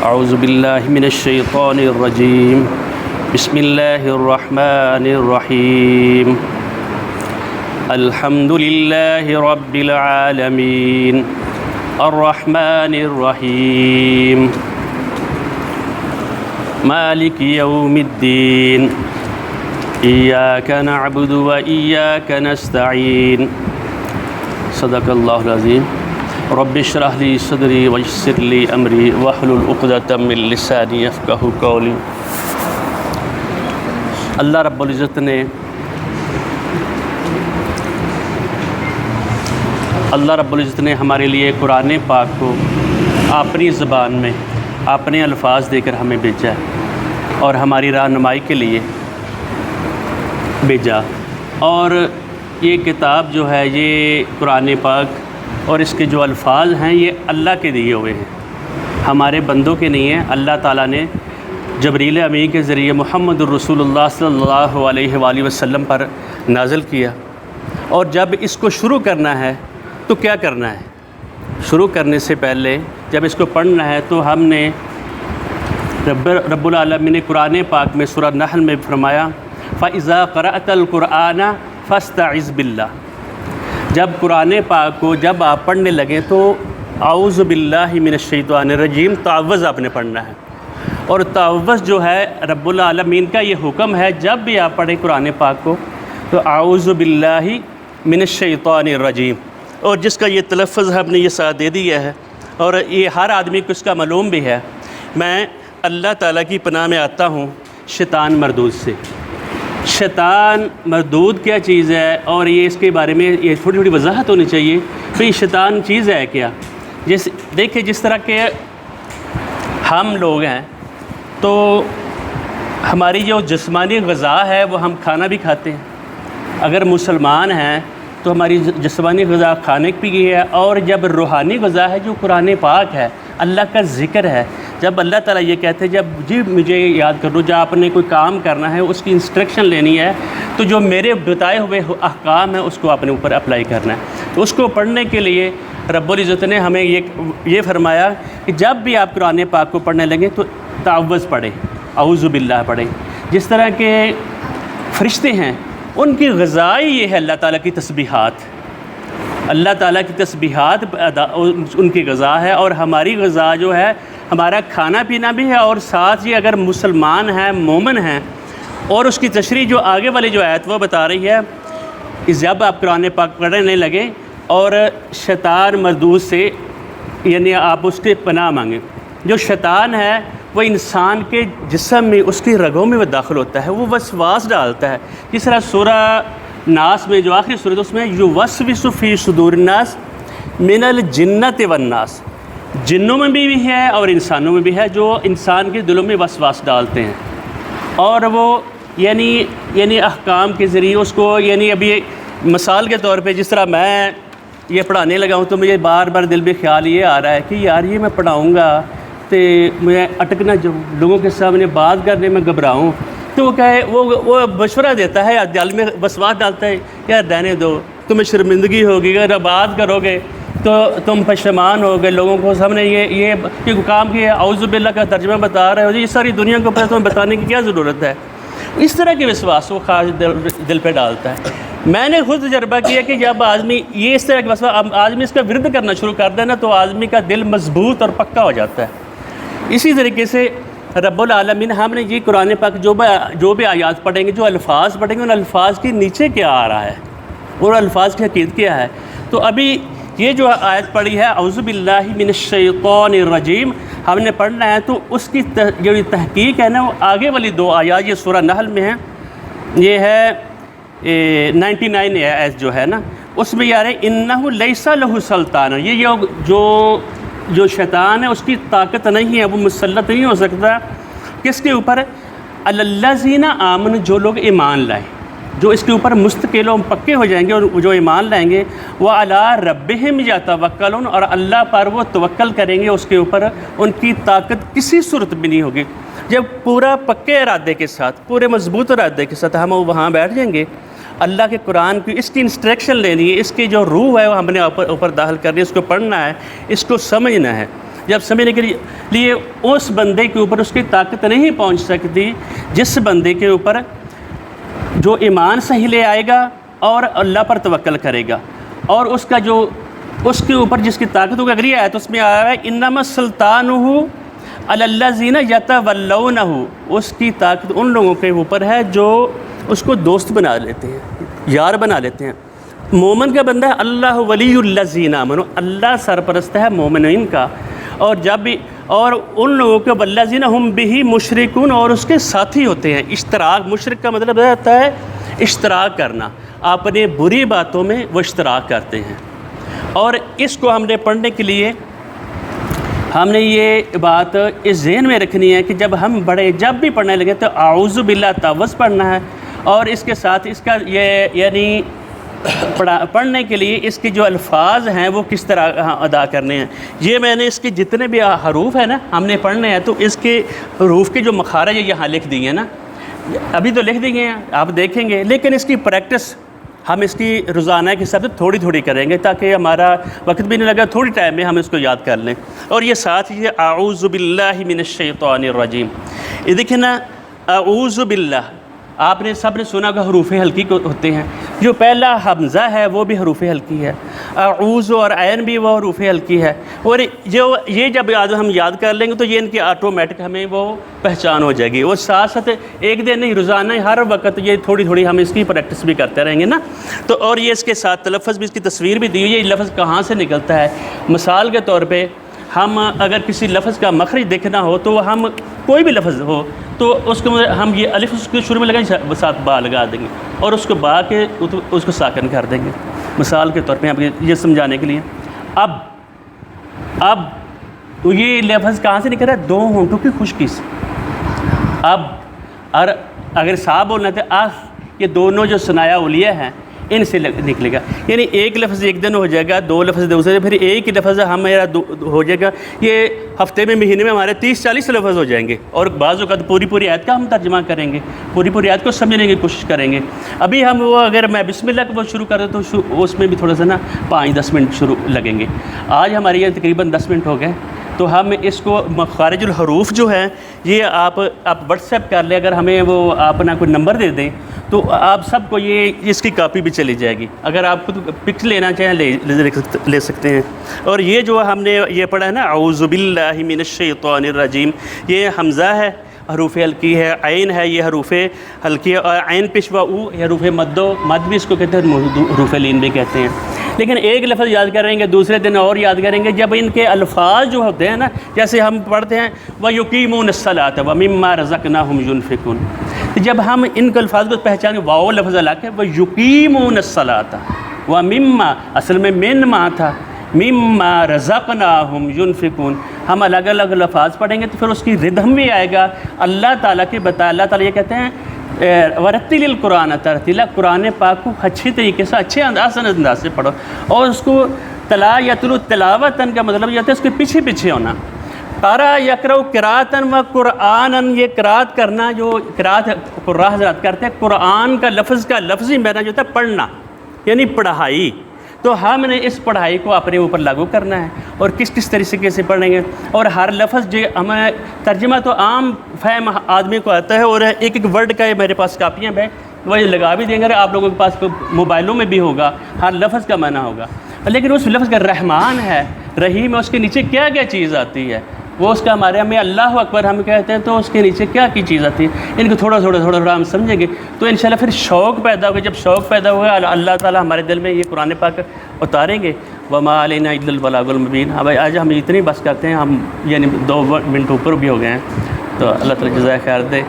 اعوذ باللہ من الشیطان الرجیم بسم اللہ الرحمن الرحیم الحمد للہ رب العالمین الرحمن الرحیم مالک یوم الدین ایاک نعبد و ایاک نستعین صدق اللہ العظیم رب اشرح لی صدری ویسر لی امری واحلل عقدۃ من لسانی یفقہوا قولی۔ اللہ رب العزت نے ہمارے لیے قرآن پاک کو اپنی زبان میں اپنے الفاظ دے کر ہمیں بھیجا ہے اور ہماری رہنمائی کے لیے بھیجا، اور یہ کتاب جو ہے یہ قرآن پاک اور اس کے جو الفاظ ہیں یہ اللہ کے دیے ہوئے ہیں، ہمارے بندوں کے نہیں ہیں۔ اللہ تعالیٰ نے جبریل امین کے ذریعے محمد الرسول اللہ صلی اللہ علیہ وآلہ وسلم پر نازل کیا، اور جب اس کو شروع کرنا ہے تو کیا کرنا ہے؟ شروع کرنے سے پہلے جب اس کو پڑھنا ہے تو ہم نے رب العالمین نے قرآن پاک میں سورہ نحل میں فرمایا فَإِذَا قَرَأْتَ الْقُرْآنَ فَاسْتَعِذْ بِاللَّهِ، جب قرآن پاک کو جب آپ پڑھنے لگیں تو اعوذ باللہ من الشیطان الرجیم تعوذ آپ نے پڑھنا ہے، اور تعوذ جو ہے رب العالمین کا یہ حکم ہے جب بھی آپ پڑھیں قرآن پاک کو تو اعوذ باللہ من الشیطان الرجیم، اور جس کا یہ تلفظ ہم نے یہ ساتھ دے دیا ہے اور یہ ہر آدمی کو اس کا معلوم بھی ہے۔ میں اللہ تعالیٰ کی پناہ میں آتا ہوں شیطان مردود سے۔ شیطان مردود کیا چیز ہے، اور یہ اس کے بارے میں یہ تھوڑی تھوڑی وضاحت ہونی چاہیے کہ یہ شیطان چیز ہے کیا۔ دیکھیں جس طرح کہ ہم لوگ ہیں تو ہماری جو جسمانی غذا ہے وہ ہم کھانا بھی کھاتے ہیں، اگر مسلمان ہیں تو ہماری جسمانی غذا کھانے کی ہے، اور جب روحانی غذا ہے جو قرآن پاک ہے، اللہ کا ذکر ہے، جب اللہ تعالیٰ یہ کہتے ہیں جب جی مجھے یاد کر لو، جب آپ نے کوئی کام کرنا ہے اس کی انسٹرکشن لینی ہے تو جو میرے بتائے ہوئے احکام ہیں اس کو اپنے اوپر اپلائی کرنا ہے، تو اس کو پڑھنے کے لیے رب العزت نے ہمیں یہ فرمایا کہ جب بھی آپ قرآن پاک کو پڑھنے لگیں تو تعوذ پڑھیں، اعوذ باللہ پڑھیں۔ جس طرح کے فرشتے ہیں ان کی غذا ہی یہ ہے اللہ تعالیٰ کی تسبیحات، اللہ تعالیٰ کی تسبیحات ان کی غذا ہے، اور ہماری غذا جو ہے ہمارا کھانا پینا بھی ہے، اور ساتھ ہی اگر مسلمان ہیں مومن ہیں، اور اس کی تشریح جو آگے والی جو آیت وہ بتا رہی ہے جب آپ قرآن پاک پڑھنے لگیں اور شیطان مردود سے یعنی آپ اس کے پناہ مانگیں۔ جو شیطان ہے وہ انسان کے جسم میں اس کی رگوں میں وہ داخل ہوتا ہے، وہ وسواس ڈالتا ہے، جس طرح سورہ ناس میں جو آخری سورہ اس میں یوسوس فی صدور الناس من الجنۃ والناس، جنوں میں بھی ہے اور انسانوں میں بھی ہے جو انسان کے دلوں میں وسواس ڈالتے ہیں، اور وہ یعنی احکام کے ذریعے اس کو ابھی مثال کے طور پہ جس طرح میں یہ پڑھانے لگا ہوں تو مجھے بار بار دل میں خیال یہ آ رہا ہے کہ یار یہ میں پڑھاؤں گا تو میں اٹکنا جو لوگوں کے سامنے بات کرنے میں گھبراؤں، تو وہ مشورہ دیتا ہے، دل میں وسواس ڈالتا ہے یار رہنے دو، تمہیں شرمندگی ہوگی، اگر بات کرو گے تو تم پشیمان ہو گئے، لوگوں کو سامنے یہ کام کیا اعوذ باللہ کا ترجمہ بتا رہے ہو، یہ ساری دنیا کو پتہ تمہیں بتانے کی کیا ضرورت ہے۔ اس طرح کے وسواس وہ خاص دل پہ ڈالتا ہے۔ میں نے خود تجربہ کیا کہ جب آدمی یہ اس طرح کے وسواس آدمی اس کا ورد کرنا شروع کر دے نا تو آدمی کا دل مضبوط اور پکا ہو جاتا ہے۔ اسی طریقے سے رب العالمین ہم نے یہ قرآن پاک جو بھی آیات پڑھیں گے، جو الفاظ پڑھیں گے، ان الفاظ کے نیچے کیا آ رہا ہے اور الفاظ کی حقیقت کیا ہے۔ تو ابھی یہ جو آیت پڑھی ہے اعوذ باللہ من الشیطان الرجیم ہم نے پڑھنا ہے، تو اس کی جو تحقیق ہے نا وہ آگے والی دو آیات یہ سورہ نحل میں ہیں، یہ ہے 99 آیت جو ہے نا اس میں یہ آ رہا ہے انہ لیس لہ سلطان، یہ جو شیطان ہے اس کی طاقت نہیں ہے، وہ مسلط نہیں ہو سکتا کس کے اوپر؟ الذین آمنوا، جو لوگ ایمان لائیں، جو اس کے اوپر مستقل و پکے ہو جائیں گے اور جو ایمان لائیں گے، وعلی ربہم یتوکلون، اور اللہ پر وہ توکل کریں گے، اس کے اوپر ان کی طاقت کسی صورت میں نہیں ہوگی۔ جب پورا پکے ارادے کے ساتھ، پورے مضبوط ارادے کے ساتھ ہم وہاں بیٹھ جائیں گے، اللہ کے قرآن کی اس کی انسٹرکشن لینی ہے، اس کی جو روح ہے وہ ہم نے اوپر داخل کرنی ہے، اس کو پڑھنا ہے، اس کو سمجھنا ہے، جب سمجھنے کے لیے اس بندے کے اوپر اس کی طاقت نہیں پہنچ سکتی جس بندے کے اوپر جو ایمان صحیح لے آئے گا اور اللہ پر توکل کرے گا، اور اس کا جو اس کے اوپر جس کی طاقت ہوگی. اگر یہ آیت اس میں آیا ہے انما سلطانہ علی الذین یتولونہ، اس کی طاقت ان لوگوں کے اوپر ہے جو اس کو دوست بنا لیتے ہیں، یار بنا لیتے ہیں. مومن کا بندہ ہے اللہ ولی الذین آمنوا، اللہ سرپرست ہے مومنین کا، اور جب بھی اور ان لوگوں کے والذین ہم بہ مشرکون، اور اس کے ساتھی ہوتے ہیں. اشتراک، مشرک کا مطلب ہوتا ہے اشتراک کرنا، اپنے بری باتوں میں وہ اشتراک کرتے ہیں. اور اس کو ہم نے پڑھنے کے لیے ہم نے یہ بات اس ذہن میں رکھنی ہے کہ جب ہم جب بھی پڑھنے لگے تو اعوذ باللہ تعوذ پڑھنا ہے، اور اس کے ساتھ اس کا یہ یعنی پڑھنے کے لیے اس کے جو الفاظ ہیں وہ کس طرح ادا کرنے ہیں. یہ میں نے اس کے جتنے بھی حروف ہیں نا ہم نے پڑھنے ہیں، تو اس کے حروف کے جو مخارج یہاں لکھ دیے ہیں نا، ابھی تو لکھ دیے ہیں آپ دیکھیں گے، لیکن اس کی پریکٹس ہم اس کی روزانہ کے حساب سے تھوڑی تھوڑی کریں گے تاکہ ہمارا وقت بھی نہیں لگا، تھوڑی ٹائم میں ہم اس کو یاد کر لیں. اور یہ ساتھ یہ اعوذ باللہ من الشیطان الرجیم، یہ دیکھیں نا اعوذ باللہ، آپ نے سب نے سنا کہ حروف ہلکی کو ہوتے ہیں. جو پہلا حمزہ ہے وہ بھی حروف ہلکی ہے، اعوذ اور عین بھی وہ حروف ہلکی ہے. اور یہ جب ہم یاد کر لیں گے تو یہ ان کی آٹومیٹک ہمیں وہ پہچان ہو جائے گی. اور ساتھ ساتھ ایک دن نہیں، روزانہ ہر وقت یہ تھوڑی تھوڑی ہم اس کی پریکٹس بھی کرتے رہیں گے نا. تو اور یہ اس کے ساتھ تلفظ بھی، اس کی تصویر بھی دی ہوئی ہے، یہ لفظ کہاں سے نکلتا ہے. مثال کے طور پہ ہم اگر کسی لفظ کا مخرج دیکھنا ہو تو ہم کوئی بھی لفظ ہو تو اس کو ہم یہ الف اس کے شروع میں لگائیں، ساتھ با لگا دیں گے اور اس کو با کے اس کو ساکن کر دیں گے. مثال کے طور پہ آپ یہ سمجھانے کے لیے اب یہ لفظ کہاں سے نکل رہا ہے؟ دو ہونٹوں کی خشکی سے. اب اور اگر صاحب بولنا تھا آف، یہ دونوں جو ثنایا اولیہ ہیں ان سے نکلے گا. یعنی ایک لفظ ایک دن ہو جائے گا، دو لفظ دوسرے، پھر ایک ہی لفظ ہمارا ہو جائے گا. یہ ہفتے میں مہینے میں ہمارے 30-40 لفظ ہو جائیں گے. اور بعض اوقات پوری آیت کا ہم ترجمہ کریں گے، پوری آیت کو سمجھنے کی کوشش کریں گے. ابھی ہم وہ اگر میں بسم اللہ کو شروع کر دیں تو اس میں بھی تھوڑا سا نا 5-10 منٹ شروع لگیں گے. آج ہمارے یہ تقریباً 10 منٹ ہو گئے. تو ہم اس کو مخارج الحروف جو ہیں یہ آپ واٹس ایپ کر لیں، اگر ہمیں وہ آپ اپنا کوئی نمبر دے دیں تو آپ سب کو یہ اس کی کاپی بھی چلی جائے گی. اگر آپ خود پکس لینا چاہیں لے سکتے ہیں. اور یہ جو ہم نے یہ پڑھا ہے نا اعوذ باللہ من الشیطان الرجیم، یہ حمزہ ہے، حروف ہلکی ہے. عین ہے، یہ حروف ہلکی ہے، اور عین پیشوا او یہ حروف مد بھی اس کو کہتے ہیں، حروف لین بھی کہتے ہیں. لیکن ایک لفظ یاد کریں گے، دوسرے دن اور یاد کریں گے. جب ان کے الفاظ جو ہوتے ہیں نا، جیسے ہم پڑھتے ہیں وَيُقِيمُونَ الصَّلَاةَ وَمِمَّا رَزَقْنَاهُمْ يُنْفِقُونَ، جب ہم ان کے الفاظ کو پہچانیں، واو لفظ الگ ہے، وَيُقِيمُونَ الصَّلَاةَ وَمِمَّا، اصل میں من ما تھا، مِمَّا رَزَقْنَاهُمْ يُنْفِقُونَ. ہم الگ الگ لفظ پڑھیں گے تو پھر اس کی ردھم بھی آئے گا. اللہ تعالیٰ کے اللہ تعالیٰ یہ کہتے ہیں ورتل القرآن ترتیلا، قرآن پاک کو اچھی طریقے سے اچھے انداز سے پڑھو. اور اس کو تلا یتلو تلاوتاً کا مطلب یہ ہوتا ہے اس کے پیچھے ہونا. قرأ یقرأ قراءتاً و قرآناً، یہ قراءت کرنا جو قراءت قراء حضرات کرتے ہیں، قرآن کا لفظی معنی جو ہوتا ہے پڑھنا، یعنی پڑھائی. تو ہم نے اس پڑھائی کو اپنے اوپر لاگو کرنا ہے اور کس طریقے سے پڑھیں گے. اور ہر لفظ جو ہمیں ترجمہ تو عام فہم آدمی کو آتا ہے، اور ایک ورڈ کا میرے پاس کاپیاں ہیں، وہ لگا بھی دیں گے. آپ لوگوں کے پاس موبائلوں میں بھی ہوگا، ہر لفظ کا معنی ہوگا. لیکن اس لفظ کا رحمان ہے، رحیم ہے، اس کے نیچے کیا چیز آتی ہے وہ اس کا ہمارے ہمیں اللہ اکبر ہم کہتے ہیں تو اس کے نیچے کیا چیز آتی ہے، ان کو تھوڑا ہم سمجھیں گے تو انشاءاللہ پھر شوق پیدا ہوگا. جب شوق پیدا ہوگا اللہ تعالیٰ ہمارے دل میں یہ قرآن پاک اتاریں گے. وما علینا الا البلاغ المبین. اب آج ہم اتنی بس کرتے ہیں، ہم یعنی 2 منٹ اوپر بھی ہو گئے ہیں. تو اللہ تعالیٰ جزائے خیر دے.